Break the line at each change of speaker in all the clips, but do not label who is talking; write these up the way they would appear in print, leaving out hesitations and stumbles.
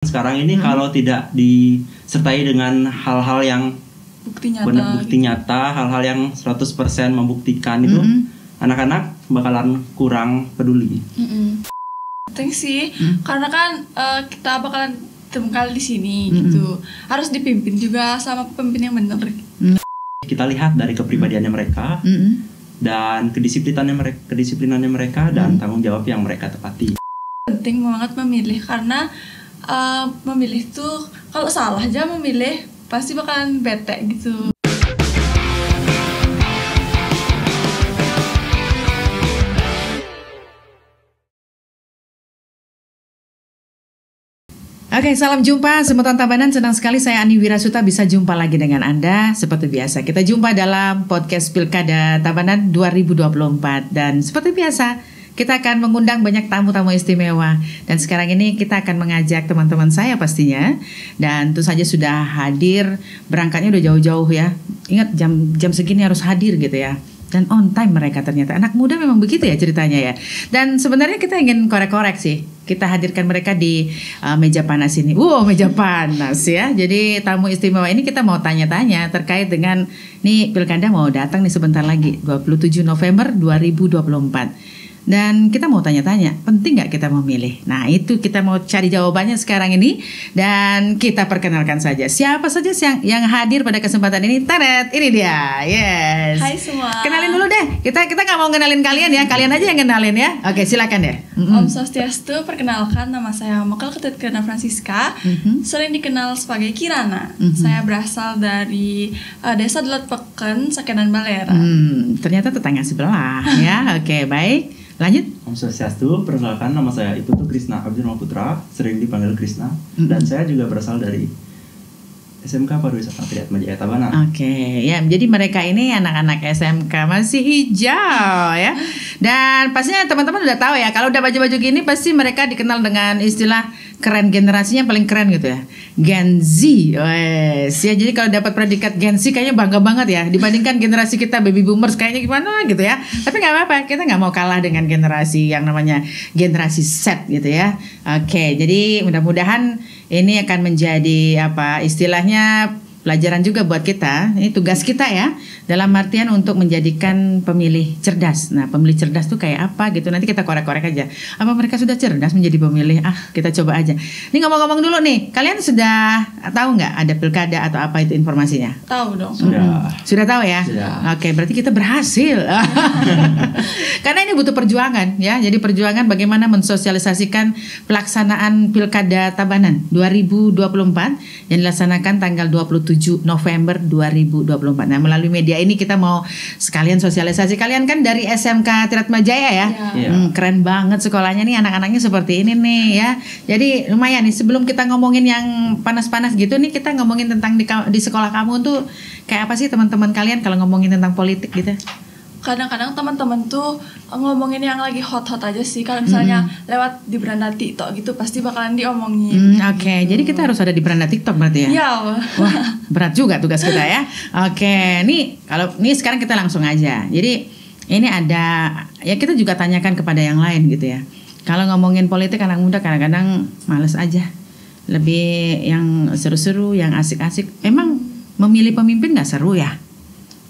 Sekarang ini kalau tidak disertai dengan hal-hal yang bukti nyata, hal-hal yang 100% membuktikan itu, anak-anak bakalan kurang peduli.
Penting sih, karena kan kita bakalan tinggal di sini gitu. Harus dipimpin juga sama pemimpin yang benar.
Kita lihat dari kepribadiannya mereka dan kedisiplinannya mereka dan tanggung jawab yang mereka tepati.
Penting banget memilih, karena memilih tuh kalau salah aja memilih pasti bakalan bete gitu.
Oke, salam jumpa Semeton Tabanan. Senang sekali saya Ani Wirasuta bisa jumpa lagi dengan Anda. Seperti biasa, kita jumpa dalam podcast Pilkada Tabanan 2024. Dan seperti biasa, kita akan mengundang banyak tamu-tamu istimewa. Dan sekarang ini kita akan mengajak teman-teman saya pastinya. Dan tentu saja sudah hadir, berangkatnya udah jauh-jauh ya. Ingat jam segini harus hadir gitu ya. Dan on time mereka ternyata. Anak muda memang begitu ya ceritanya ya. Dan sebenarnya kita ingin korek-korek sih. Kita hadirkan mereka di meja panas ini. Wow, meja panas ya. Jadi tamu istimewa ini kita mau tanya-tanya terkait dengan nih Pilkada mau datang nih sebentar lagi, 27 November 2024. Dan kita mau tanya-tanya, penting nggak kita memilih? Nah itu kita mau cari jawabannya sekarang ini. Dan kita perkenalkan saja siapa saja yang hadir pada kesempatan ini. Taret, ini dia. Yes.
Hai semua.
Kenalin dulu deh. Kita nggak mau kenalin kalian ya. Kalian aja yang kenalin ya. Oke, silakan deh.
Om Swastiastu, perkenalkan nama saya Mokal Ketut Kirana Francisca, sering dikenal sebagai Kirana. Saya berasal dari Desa Delat Peken, Sakenan Balera.
Ternyata tetangga sebelah ya. Oke, baik. Lanjut.
Om Swastiastu, perkenalkan nama saya Iputu Krisna Abdurrahman Putra, sering dipanggil Krisna, dan saya juga berasal dari SMK Pariwisata Triatmajaya Tabanan.
Oke, ya jadi mereka ini anak-anak SMK masih hijau ya. Dan pastinya teman-teman udah tahu ya, kalau udah baju-baju gini pasti mereka dikenal dengan istilah keren, generasinya paling keren gitu ya. Gen Z. Wes. Ya jadi kalau dapat predikat Gen Z kayaknya bangga banget ya dibandingkan generasi kita baby boomers kayaknya gimana gitu ya. Tapi nggak apa-apa, kita nggak mau kalah dengan generasi yang namanya generasi Z gitu ya. Oke, jadi mudah-mudahan ini akan menjadi apa istilahnya pelajaran juga buat kita. Ini tugas kita ya, dalam artian untuk menjadikan pemilih cerdas. Nah, pemilih cerdas tuh kayak apa gitu. Nanti kita korek-korek aja. Apa mereka sudah cerdas menjadi pemilih? Kita coba aja. Ini ngomong-ngomong dulu nih, kalian sudah tahu nggak ada pilkada atau apa itu informasinya?
Tahu dong.
Sudah tahu ya?
Sudah.
Oke, berarti kita berhasil. Karena ini butuh perjuangan ya. Jadi perjuangan bagaimana mensosialisasikan pelaksanaan Pilkada Tabanan 2024 yang dilaksanakan tanggal 27 November 2024. Nah, melalui media ini kita mau sekalian sosialisasi. Kalian kan dari SMK Triatmajaya ya. Keren banget sekolahnya nih, anak-anaknya seperti ini nih ya. Jadi lumayan nih, sebelum kita ngomongin yang panas-panas gitu nih, kita ngomongin tentang di sekolah kamu tuh kayak apa sih teman-teman kalian kalau ngomongin tentang politik gitu?
Kadang-kadang teman-teman tuh ngomongin yang lagi hot-hot aja sih. Kalau misalnya lewat di beranda TikTok gitu pasti bakalan diomongin.
Oke, jadi kita harus ada di beranda TikTok berarti ya?
Iya.
Wah, berat juga tugas kita ya. Oke, nih sekarang kita langsung aja. Jadi ini ada ya, kita juga tanyakan kepada yang lain gitu ya. Kalau ngomongin politik anak muda kadang-kadang males aja. Lebih yang seru-seru, yang asik-asik. Emang memilih pemimpin nggak seru ya?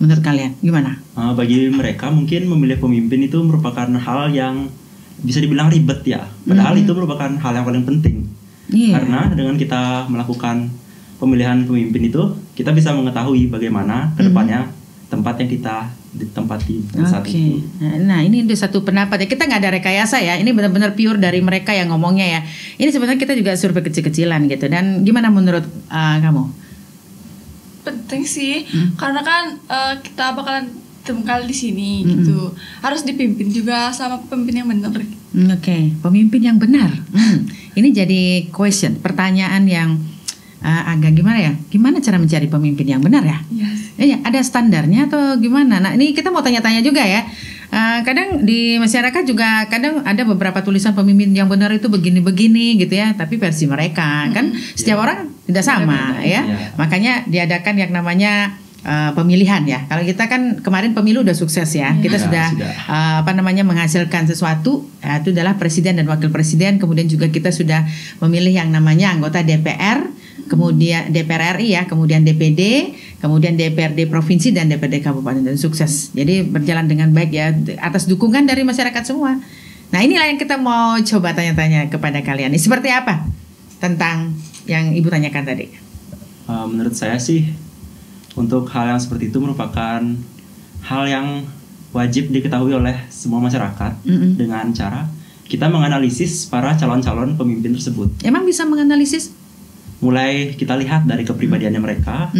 Menurut kalian gimana?
Bagi mereka mungkin memilih pemimpin itu merupakan hal yang bisa dibilang ribet ya. Padahal itu merupakan hal yang paling penting. Karena dengan kita melakukan pemilihan pemimpin itu, kita bisa mengetahui bagaimana kedepannya tempat yang kita ditempati saat itu.
Nah ini ada satu pendapat ya, kita nggak ada rekayasa ya. Ini benar-benar pure dari mereka yang ngomongnya ya. Ini sebenarnya kita juga survei kecil-kecilan gitu. Dan gimana menurut kamu?
Penting sih, karena kan kita bakalan tinggal di sini gitu. Harus dipimpin juga sama pemimpin yang benar.
Oke, pemimpin yang benar. Ini jadi pertanyaan yang agak gimana ya? Gimana cara mencari pemimpin yang benar ya? Iya, ada standarnya atau gimana? Nah, ini kita mau tanya-tanya juga ya. Kadang di masyarakat juga kadang ada beberapa tulisan pemimpin yang benar itu begini-begini gitu ya, tapi versi mereka kan setiap orang tidak sama ya. Makanya diadakan yang namanya pemilihan ya. Kalau kita kan kemarin pemilu udah sukses ya. Kita sudah. Menghasilkan sesuatu, itu adalah presiden dan wakil presiden. Kemudian juga kita sudah memilih yang namanya anggota DPR, kemudian DPR RI ya, kemudian DPD, kemudian DPRD provinsi dan DPRD kabupaten, dan sukses. Jadi berjalan dengan baik ya atas dukungan dari masyarakat semua. Nah, inilah yang kita mau coba tanya-tanya kepada kalian. Ini seperti apa tentang yang Ibu tanyakan tadi?
Menurut saya sih, untuk hal yang seperti itu merupakan hal yang wajib diketahui oleh semua masyarakat dengan cara kita menganalisis para calon-calon pemimpin tersebut.
Emang bisa menganalisis?
Mulai kita lihat dari kepribadiannya mereka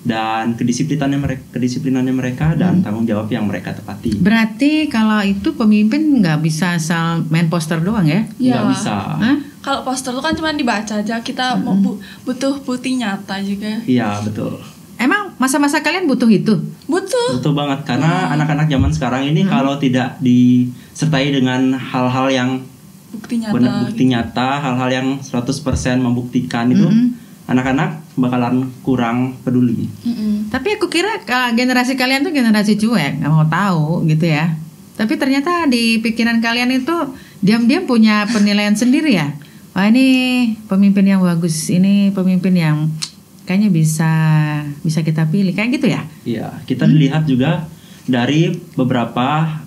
dan kedisiplinannya mereka dan tanggung jawab yang mereka tepati.
Berarti kalau itu pemimpin nggak bisa asal main poster doang ya?
Nggak bisa.
Kalau poster itu kan cuma dibaca aja, kita butuh bukti nyata juga.
Iya, betul.
Emang masa-masa kalian butuh itu?
Butuh
banget, karena anak-anak zaman sekarang ini kalau tidak disertai dengan hal-hal yang
bukti nyata,
hal-hal yang 100% membuktikan itu, anak-anak bakalan kurang peduli.
Tapi aku kira generasi kalian tuh generasi cuek, nggak mau tahu gitu ya. Tapi ternyata di pikiran kalian itu diam-diam punya penilaian sendiri ya. Wah, ini pemimpin yang bagus, ini pemimpin yang kayaknya bisa kita pilih, kayak gitu ya?
Iya, kita dilihat juga dari beberapa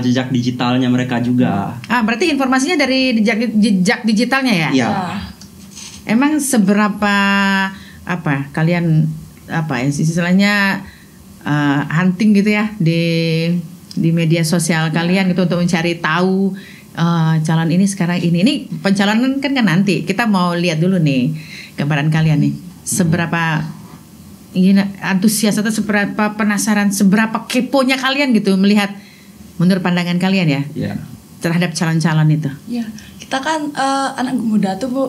jejak digitalnya mereka juga.
Berarti informasinya dari jejak digitalnya ya?
Iya.
Emang seberapa kalian istilahnya hunting gitu ya di media sosial kalian gitu untuk mencari tahu calon ini sekarang ini pencalonan kan nanti kita mau lihat dulu nih gambaran kalian nih. Seberapa antusias atau seberapa penasaran, seberapa keponya kalian gitu melihat menurut pandangan kalian ya terhadap calon-calon itu.
Ya, kita kan anak muda tuh Bu,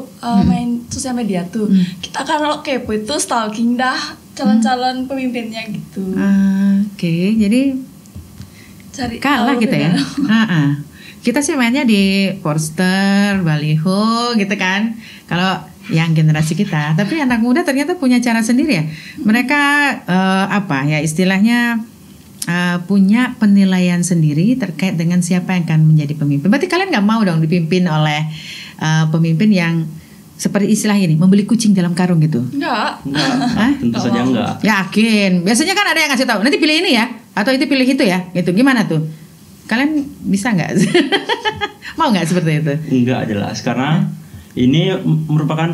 main sosial media tuh. Kita kan kalau kepo itu stalking dah calon-calon pemimpinnya gitu.
Oke, jadi
cari
kalah gitu ya. Kita sih mainnya di poster, baliho gitu kan. Kalau yang generasi kita, tapi anak muda ternyata punya cara sendiri ya. Mereka istilahnya punya penilaian sendiri terkait dengan siapa yang akan menjadi pemimpin. Berarti kalian nggak mau dong dipimpin oleh pemimpin yang seperti istilah ini, membeli kucing dalam karung gitu?
Enggak.
Tentu saja enggak.
Yakin? Biasanya kan ada yang ngasih tahu, nanti pilih ini ya, atau itu pilih itu ya, gitu. Gimana tuh? Kalian bisa nggak? Mau nggak seperti itu?
Enggak, jelas, karena ini merupakan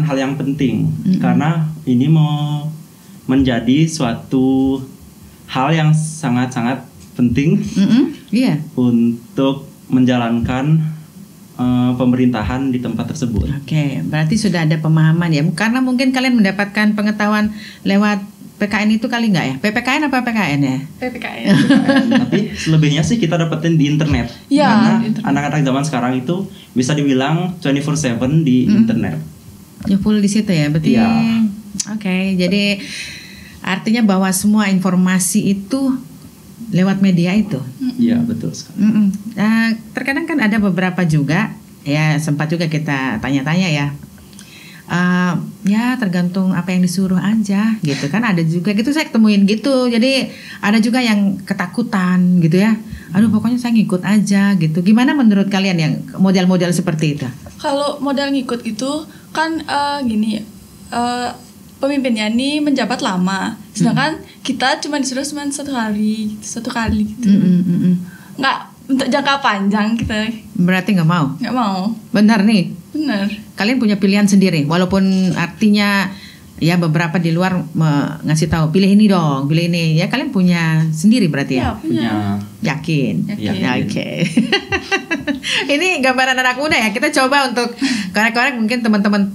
hal yang penting, karena ini mau menjadi suatu hal yang sangat-sangat penting untuk menjalankan pemerintahan di tempat tersebut.
Oke, berarti sudah ada pemahaman ya, karena mungkin kalian mendapatkan pengetahuan lewat PKN itu kali nggak ya? PPKN apa PKN ya?
PPKN.
Tapi selebihnya sih kita dapetin di internet.
Ya,
karena anak-anak zaman sekarang itu bisa dibilang 24/7 di internet.
Ya full di situ ya, berarti.
Ya.
Oke, jadi artinya bahwa semua informasi itu lewat media itu.
Iya, betul sekali.
Terkadang kan ada beberapa juga, ya sempat juga kita tanya-tanya ya. Ya tergantung apa yang disuruh aja gitu kan, ada juga gitu saya ketemuin gitu. Jadi ada juga yang ketakutan gitu ya, aduh pokoknya saya ngikut aja gitu. Gimana menurut kalian yang model-model seperti itu?
Kalau model ngikut itu kan pemimpinnya ini menjabat lama, sedangkan kita cuma disuruh satu kali gitu. Nggak untuk jangka panjang kita.
Berarti nggak mau? Benar nih.
Benar.
Kalian punya pilihan sendiri, walaupun artinya ya beberapa di luar ngasih tahu pilih ini dong, pilih ini. Ya kalian punya sendiri berarti ya?
Ya punya.
Yakin. Oke. Ini gambaran anak muda ya. Kita coba untuk korek-korek mungkin teman-teman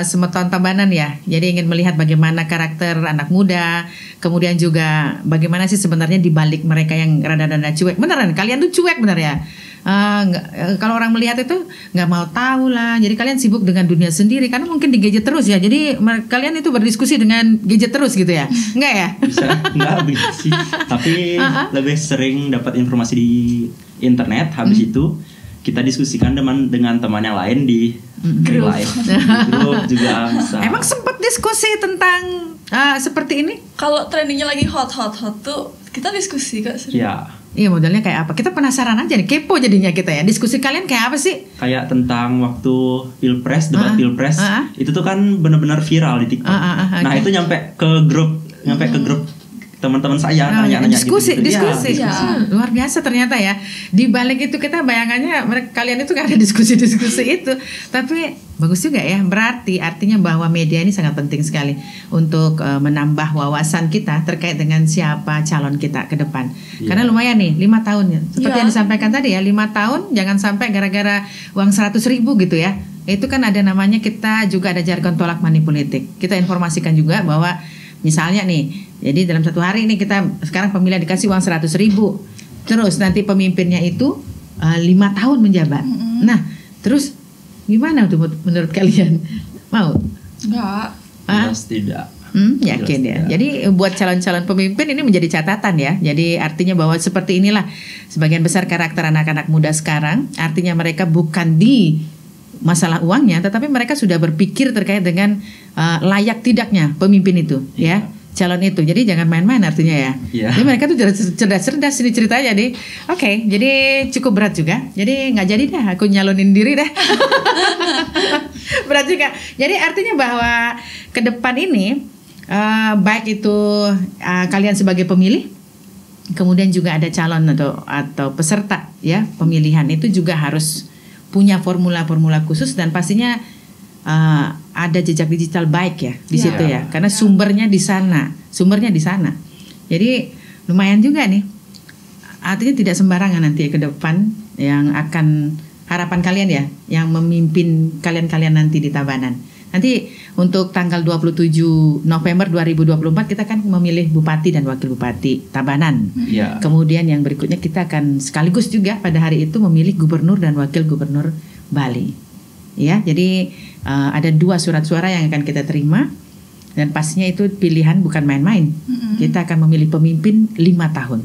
Semeton Tabanan ya. Jadi ingin melihat bagaimana karakter anak muda, kemudian juga bagaimana sih sebenarnya di balik mereka yang rada-rada cuek. Beneran kalian tuh cuek bener ya? Kalau orang melihat itu nggak mau tahu lah. Jadi kalian sibuk dengan dunia sendiri karena mungkin di gadget terus ya. Jadi kalian itu berdiskusi dengan gadget terus gitu ya? Enggak ya?
Bisa, enggak sih. Tapi lebih sering dapat informasi di internet. Habis itu kita diskusikan dengan teman yang lain di
Grup.
live. Grup juga bisa.
Emang sempat diskusi tentang seperti ini?
Kalau trendingnya lagi hot tuh kita diskusi kok sering.
Ya,
Iya, modelnya kayak apa? Kita penasaran aja nih, kepo jadinya kita ya. Diskusi kalian kayak apa sih?
kayak tentang waktu pilpres, debat pilpres, itu tuh kan benar-benar viral di TikTok. Nah
okay.
itu nyampe ke grup teman-teman saya nanya-nanya
diskusi.
Ya.
Luar biasa ternyata ya. Di balik itu kita bayangannya kalian itu gak ada diskusi-diskusi itu. Tapi bagus juga ya. Berarti artinya bahwa media ini sangat penting sekali untuk menambah wawasan kita terkait dengan siapa calon kita ke depan. Karena lumayan nih 5 tahun ya. Seperti yang disampaikan tadi ya, 5 tahun jangan sampai gara-gara uang 100.000 gitu ya. Itu kan ada namanya, kita juga ada jargon tolak money politik. Kita informasikan juga bahwa misalnya nih, jadi dalam 1 hari ini kita sekarang pemilihan dikasih uang 100.000, terus nanti pemimpinnya itu 5 tahun menjabat. Nah, terus gimana tuh menurut kalian? Mau?
Enggak.
Jelas tidak.
Yakin ya.
Tidak.
Jadi buat calon-calon pemimpin ini menjadi catatan ya. Jadi artinya bahwa seperti inilah sebagian besar karakter anak-anak muda sekarang. Artinya mereka bukan di masalah uangnya, tetapi mereka sudah berpikir terkait dengan layak tidaknya pemimpin itu, ya, calon itu. Jadi jangan main-main artinya ya. Jadi mereka tuh cerdas-cerdas ini ceritanya nih. Oke, jadi cukup berat juga. Jadi nggak jadi dah aku nyalonin diri dah. Berat juga. Jadi artinya bahwa ke depan ini baik itu kalian sebagai pemilih, kemudian juga ada calon atau peserta ya pemilihan, itu juga harus punya formula-formula khusus dan pastinya ada jejak digital baik ya di situ ya, karena sumbernya di sana, Jadi lumayan juga nih. Artinya tidak sembarangan nanti ke depan yang akan harapan kalian ya, yang memimpin kalian nanti di Tabanan. Nanti untuk tanggal 27 November 2024 kita kan memilih Bupati dan Wakil Bupati Tabanan. Kemudian yang berikutnya kita akan sekaligus juga pada hari itu memilih Gubernur dan Wakil Gubernur Bali. Ya, jadi ada 2 surat suara yang akan kita terima dan pastinya itu pilihan bukan main-main. Kita akan memilih pemimpin 5 tahun.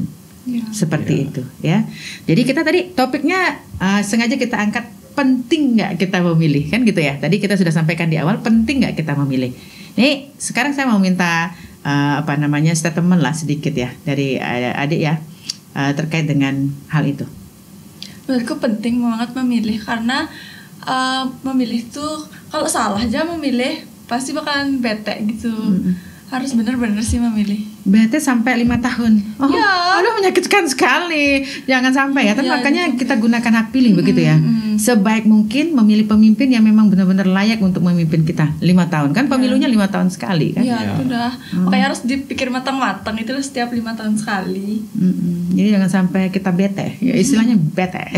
Seperti itu ya. Jadi kita tadi topiknya sengaja kita angkat, penting nggak kita memilih, kan gitu ya. Tadi kita sudah sampaikan di awal, penting nggak kita memilih. Nih sekarang saya mau minta statement lah sedikit ya dari adik ya terkait dengan hal itu.
Menurutku penting banget memilih, karena memilih tuh kalau salah aja memilih pasti bakalan bete gitu. Harus benar-benar sih memilih.
Bete sampai 5 tahun. Aduh menyakitkan sekali. Jangan sampai ya. Tapi makanya kita gunakan hak pilih begitu ya. Sebaik mungkin memilih pemimpin yang memang benar-benar layak untuk memimpin kita 5 tahun. Kan pemilunya 5 tahun sekali kan.
Iya, itu udah. Makanya harus dipikir matang-matang, itu setiap 5 tahun sekali.
Jadi jangan sampai kita bete. Ya istilahnya bete.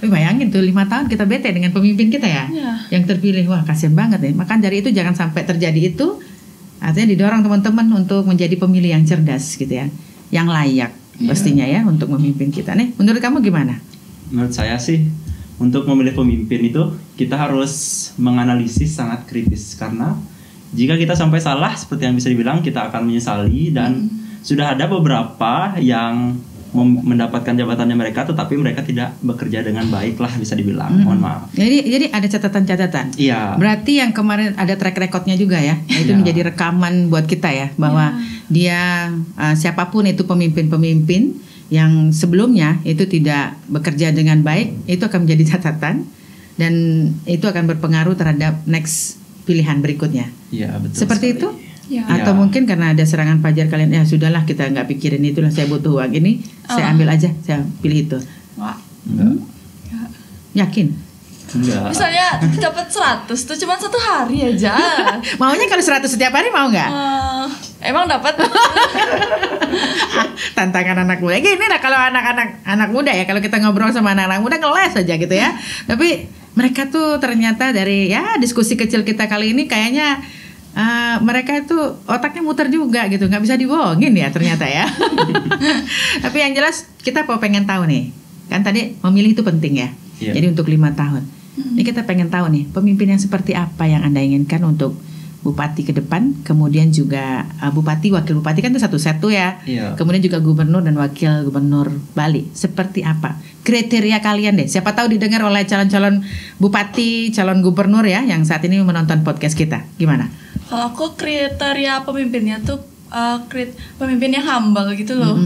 Bayangin tuh 5 tahun kita bete dengan pemimpin kita ya. Yang terpilih. Wah, kasian banget nih. Maka dari itu jangan sampai terjadi itu. Artinya didorong teman-teman untuk menjadi pemilih yang cerdas gitu ya, yang layak pastinya ya untuk memimpin kita. Nih, menurut kamu gimana?
Menurut saya sih, untuk memilih pemimpin itu kita harus menganalisis sangat kritis, karena jika kita sampai salah seperti yang bisa dibilang, kita akan menyesali. Dan sudah ada beberapa yang mendapatkan jabatannya mereka, tetapi mereka tidak bekerja dengan baik lah bisa dibilang. Mohon maaf.
Jadi ada catatan-catatan.
Iya.
Berarti yang kemarin ada track recordnya juga ya. Itu menjadi rekaman buat kita ya, bahwa dia siapapun itu pemimpin-pemimpin yang sebelumnya itu tidak bekerja dengan baik, itu akan menjadi catatan dan itu akan berpengaruh terhadap next pilihan berikutnya.
Iya, betul.
Seperti
sekali.
itu? Atau mungkin karena ada serangan fajar kalian, ya sudahlah kita nggak pikirin itulah, saya butuh uang ini, saya ambil aja, saya pilih itu. Yakin?
Enggak.
Misalnya dapat 100 tuh cuma 1 hari aja.
Maunya kalau 100 setiap hari mau nggak?
Emang dapat?
Tantangan anak muda. Gini lah kalau anak muda ya, kalau kita ngobrol sama anak-anak muda ngeles aja gitu ya. Tapi mereka tuh ternyata dari diskusi kecil kita kali ini kayaknya mereka itu otaknya muter juga gitu, nggak bisa dibohongin ya ternyata ya. Tapi yang jelas kita pengen tahu nih, kan tadi memilih itu penting ya. Jadi untuk 5 tahun. Ini kita pengen tahu nih, pemimpin yang seperti apa yang Anda inginkan untuk bupati ke depan, kemudian juga bupati, wakil bupati kan itu satu set tuh ya.
Iya.
Kemudian juga gubernur dan wakil gubernur Bali. Seperti apa kriteria kalian deh? Siapa tahu didengar oleh calon-calon bupati, calon gubernur ya yang saat ini menonton podcast kita. Gimana?
Kalau aku kriteria pemimpinnya tuh pemimpin yang humble gitu loh.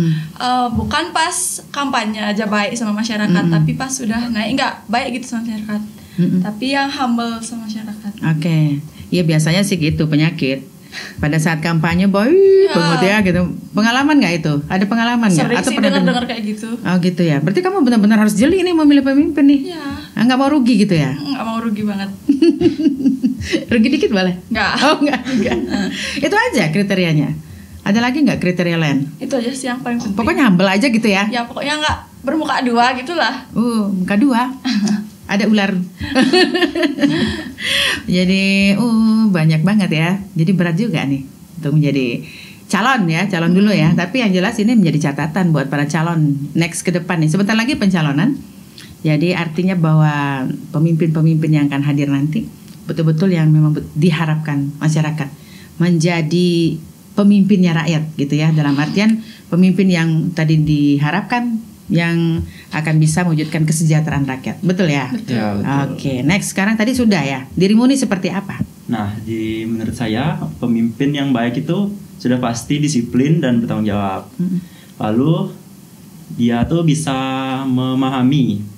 Bukan pas kampanye aja baik sama masyarakat, tapi pas sudah naik nggak baik gitu sama masyarakat. Tapi yang humble sama masyarakat.
Oke. Ya biasanya sih gitu penyakit. Pada saat kampanye baik banget ya gitu. Pengalaman nggak itu? Ada pengalaman nggak?
Sering
Atau
sih
pernah
dengar kayak gitu.
Oh gitu ya. Berarti kamu benar-benar harus jeli nih memilih pemimpin nih.
Iya.
Nggak mau rugi gitu ya?
Nggak mau rugi banget.
Rugi dikit boleh?
Nggak.
Oh nggak. Itu aja kriterianya. Ada lagi nggak kriteria lain?
Itu aja sih yang paling penting.
Pokoknya humble aja gitu ya?
Ya pokoknya nggak bermuka dua gitulah.
Muka dua. Ada ular. Jadi banyak banget ya. Jadi berat juga nih untuk menjadi calon ya, calon dulu ya. Tapi yang jelas ini menjadi catatan buat para calon next ke depan nih. Sebentar lagi pencalonan. Jadi artinya bahwa pemimpin-pemimpin yang akan hadir nanti betul-betul yang memang diharapkan masyarakat menjadi pemimpinnya rakyat gitu ya. Dalam artian pemimpin yang tadi diharapkan yang akan bisa mewujudkan kesejahteraan rakyat. Betul ya?
Betul.
Ya, betul.
Oke, next sekarang tadi sudah ya. Dirimu nih seperti apa?
Nah, menurut saya pemimpin yang baik itu sudah pasti disiplin dan bertanggung jawab. Lalu dia tuh bisa memahami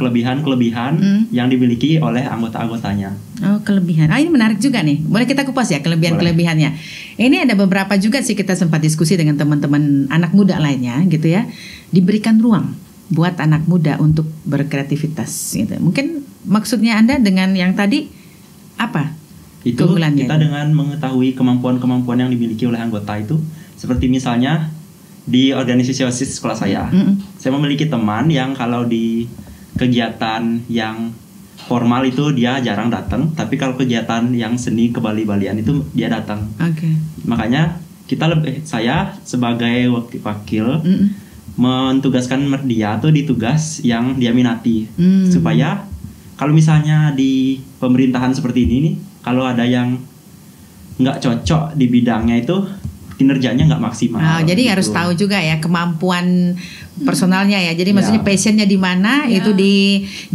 kelebihan-kelebihan yang dimiliki oleh anggota-anggotanya.
Oh, kelebihan. Ini menarik juga nih. Boleh kita kupas ya kelebihan-kelebihannya. Ini ada beberapa juga sih kita sempat diskusi dengan teman-teman anak muda lainnya gitu ya. Diberikan ruang buat anak muda untuk berkreativitas gitu. Mungkin maksudnya Anda dengan yang tadi apa?
Itu kita dengan mengetahui kemampuan-kemampuan yang dimiliki oleh anggota itu, seperti misalnya di organisasi OSIS sekolah saya memiliki teman yang kalau di kegiatan yang formal itu dia jarang datang, tapi kalau kegiatan yang seni kebali-balian itu dia datang. Makanya saya sebagai wakil mentugaskan dia tuh di tugas yang dia minati, supaya kalau misalnya di pemerintahan seperti ini nih, kalau ada yang nggak cocok di bidangnya itu kinerjanya nggak maksimal.
Jadi gitu. Harus tahu juga ya kemampuan personalnya ya. Jadi maksudnya passionnya di mana itu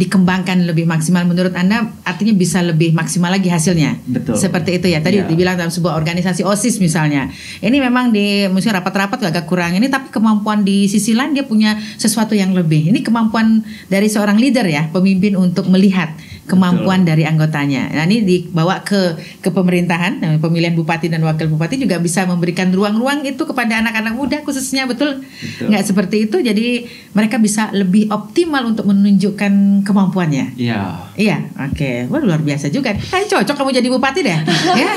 dikembangkan lebih maksimal. Menurut Anda artinya bisa lebih maksimal lagi hasilnya.
Betul.
Seperti itu ya. Tadi dibilang dalam sebuah organisasi OSIS misalnya. Ini memang di misalnya rapat-rapat agak kurang ini, tapi kemampuan di sisi lain dia punya sesuatu yang lebih. Ini kemampuan dari seorang leader ya, pemimpin untuk melihat kemampuan dari anggotanya. Nah ini dibawa ke pemerintahan, pemilihan bupati dan wakil bupati juga bisa memberikan ruang-ruang itu kepada anak-anak muda khususnya, betul? Nggak seperti itu, jadi mereka bisa lebih optimal untuk menunjukkan kemampuannya. Iya, oke. Wah luar biasa juga. Cocok kamu jadi bupati deh. Ya,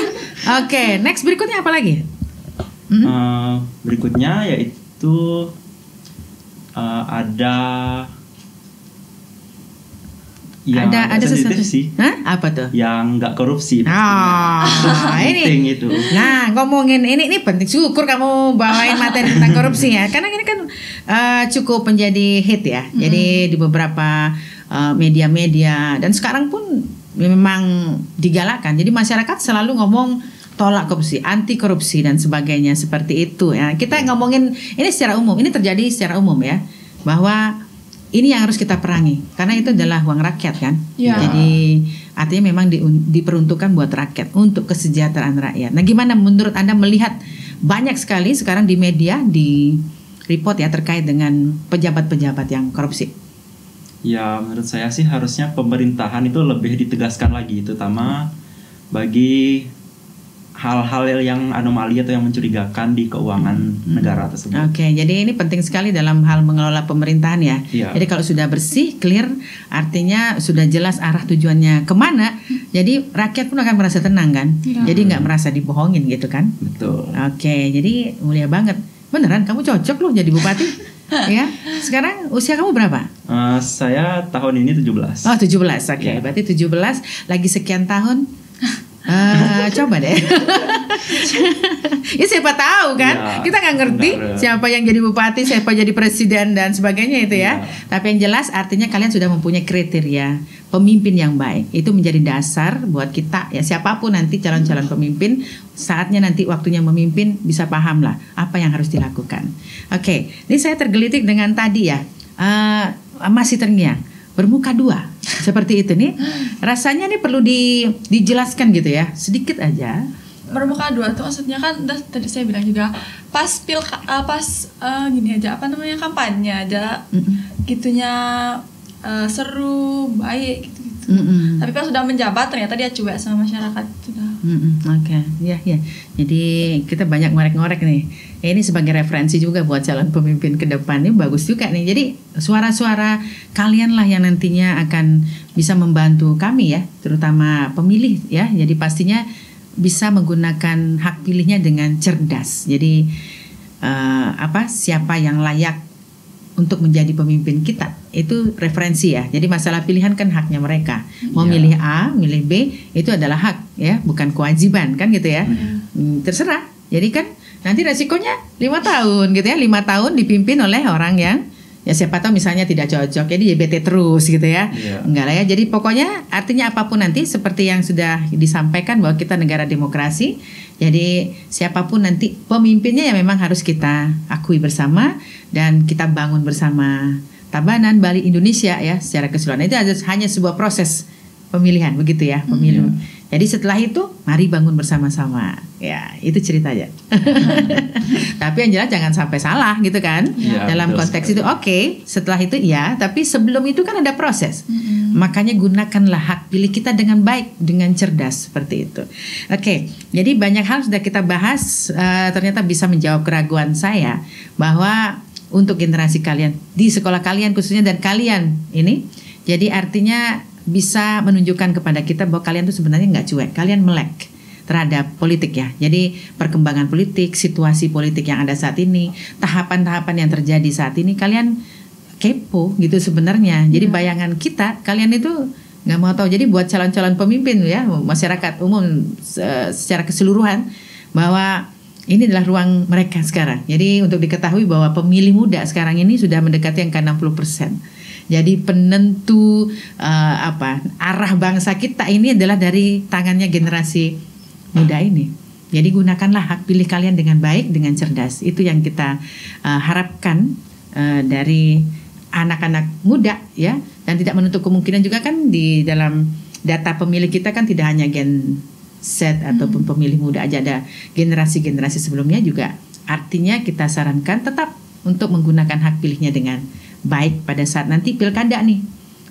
oke. Next berikutnya apa lagi?
Berikutnya yaitu ada
ada sesuatu
sih.
Apa tuh?
Yang nggak korupsi.
Ini
itu.
Nah, ngomongin ini penting. Syukur kamu bawain materi tentang korupsi ya. Karena ini kan cukup menjadi hit ya. Jadi di beberapa media-media dan sekarang pun memang digalakkan. Jadi masyarakat selalu ngomong tolak korupsi, anti korupsi dan sebagainya seperti itu ya. Kita ngomongin ini secara umum. Ini terjadi secara umum ya. Bahwa ini yang harus kita perangi karena itu adalah uang rakyat kan. Jadi artinya memang diperuntukkan buat rakyat untuk kesejahteraan rakyat. Nah, gimana menurut Anda melihat banyak sekali sekarang di media di report ya terkait dengan pejabat-pejabat yang korupsi?
Ya, menurut saya sih harusnya pemerintahan itu lebih ditegaskan lagi, terutama bagi hal-hal yang anomali atau yang mencurigakan di keuangan negara tersebut.
Oke, jadi ini penting sekali dalam hal mengelola pemerintahan ya. Jadi kalau sudah bersih, clear, artinya sudah jelas arah tujuannya kemana. Jadi rakyat pun akan merasa tenang kan. Jadi nggak merasa dibohongin gitu kan.
Betul.
Oke, jadi mulia banget. Beneran kamu cocok loh jadi bupati. Ya. Sekarang usia kamu berapa?
Saya tahun ini 17.
Oh 17, oke. Berarti 17 lagi sekian tahun. Coba deh. Ya siapa tahu kan, ya, kita nggak ngerti siapa yang jadi bupati, siapa jadi presiden dan sebagainya itu ya. Tapi yang jelas artinya kalian sudah mempunyai kriteria pemimpin yang baik. Itu menjadi dasar buat kita ya, siapapun nanti calon-calon pemimpin, saatnya nanti waktunya memimpin bisa paham lah apa yang harus dilakukan. Oke, ini saya tergelitik dengan tadi ya, masih terngiang, bermuka dua seperti itu nih. Rasanya nih perlu dijelaskan gitu ya, sedikit aja.
Bermuka dua tuh maksudnya kan tadi saya bilang juga pas gini aja, apa namanya, kampanye aja gitunya seru, baik gitu. Tapi pas sudah menjabat ternyata dia cuek sama masyarakat sudah.
Oke, ya. Jadi kita banyak ngorek-ngorek nih. Ini sebagai referensi juga buat calon pemimpin ke depan, ini bagus juga nih. Jadi suara-suara kalian lah yang nantinya akan bisa membantu kami ya, terutama pemilih ya. Jadi pastinya bisa menggunakan hak pilihnya dengan cerdas. Jadi siapa yang layak untuk menjadi pemimpin kita itu referensi ya. Jadi masalah pilihan kan haknya mereka. Mau milih A, milih B itu adalah hak ya, bukan kewajiban kan gitu ya. Terserah. Jadi kan nanti resikonya 5 tahun gitu ya. 5 tahun dipimpin oleh orang yang ya siapa tahu misalnya tidak cocok, jadi YBT terus gitu ya. Enggak lah ya. Jadi pokoknya artinya apapun nanti seperti yang sudah disampaikan bahwa kita negara demokrasi. Jadi siapapun nanti pemimpinnya ya memang harus kita akui bersama dan kita bangun bersama Tabanan, Bali, Indonesia ya secara keseluruhan. Itu hanya sebuah proses pemilihan begitu ya, pemilu. Jadi setelah itu mari bangun bersama-sama. Ya, itu ceritanya. Tapi yang jelas jangan sampai salah gitu kan. Dalam konteks itu oke, setelah itu ya, tapi sebelum itu kan ada proses. Makanya gunakanlah hak pilih kita dengan baik, dengan cerdas seperti itu. Oke, jadi banyak hal sudah kita bahas, ternyata bisa menjawab keraguan saya bahwa untuk generasi kalian di sekolah kalian khususnya dan kalian ini, jadi artinya bisa menunjukkan kepada kita bahwa kalian tuh sebenarnya nggak cuek, kalian melek terhadap politik ya. Jadi perkembangan politik, situasi politik yang ada saat ini, tahapan-tahapan yang terjadi saat ini, kalian kepo gitu sebenarnya. Jadi bayangan kita, kalian itu nggak mau tahu. Jadi buat calon-calon pemimpin ya, masyarakat umum secara keseluruhan, bahwa ini adalah ruang mereka sekarang. Jadi untuk diketahui bahwa pemilih muda sekarang ini sudah mendekati angka 60%. Jadi penentu arah bangsa kita ini adalah dari tangannya generasi muda ini. Jadi gunakanlah hak pilih kalian dengan baik, dengan cerdas. Itu yang kita harapkan dari anak-anak muda ya. Dan tidak menutup kemungkinan juga kan di dalam data pemilih kita kan tidak hanya Gen Z ataupun pemilih muda aja, ada generasi-generasi sebelumnya juga. Artinya kita sarankan tetap untuk menggunakan hak pilihnya dengan baik pada saat nanti pilkada nih.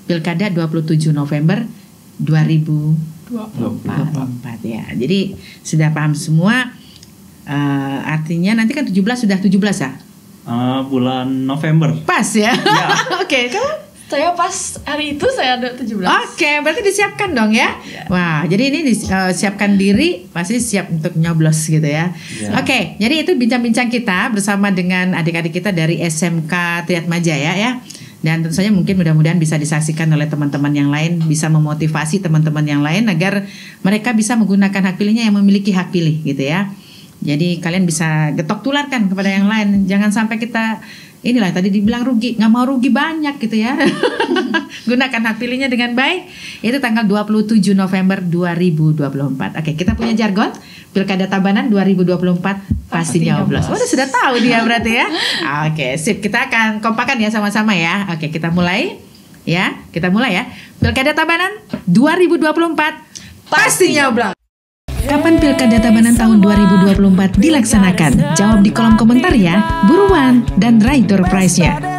Pilkada 27 November 2024 ya. Jadi sudah paham semua. Artinya nanti kan 17 sudah 17 ya?
Bulan November.
Pas ya? Oke, kamu?
Saya pas hari itu saya ada 17.
Oke, berarti disiapkan dong ya. Wah, jadi ini disiapkan diri, pasti siap untuk nyoblos gitu ya. Oke, jadi itu bincang-bincang kita bersama dengan adik-adik kita dari SMK Triatmajaya ya. Dan tentu saja mungkin mudah-mudahan bisa disaksikan oleh teman-teman yang lain, bisa memotivasi teman-teman yang lain agar mereka bisa menggunakan hak pilihnya yang memiliki hak pilih gitu ya. Jadi kalian bisa getok tularkan kepada yang lain. Jangan sampai kita inilah tadi dibilang rugi, nggak mau rugi banyak gitu ya. Gunakan hak pilihnya dengan baik. Itu tanggal 27 November 2024. Oke, kita punya jargon Pilkada Tabanan 2024 pasti nyoblos. Udah sudah tahu dia berarti ya. Oke, sip. Kita akan kompakan ya sama-sama ya. Oke, kita mulai ya. Kita mulai ya. Pilkada Tabanan 2024 pasti nyoblos. Kapan Pilkada Tabanan tahun 2024 dilaksanakan? Jawab di kolom komentar ya. Buruan dan raih door prize-nya.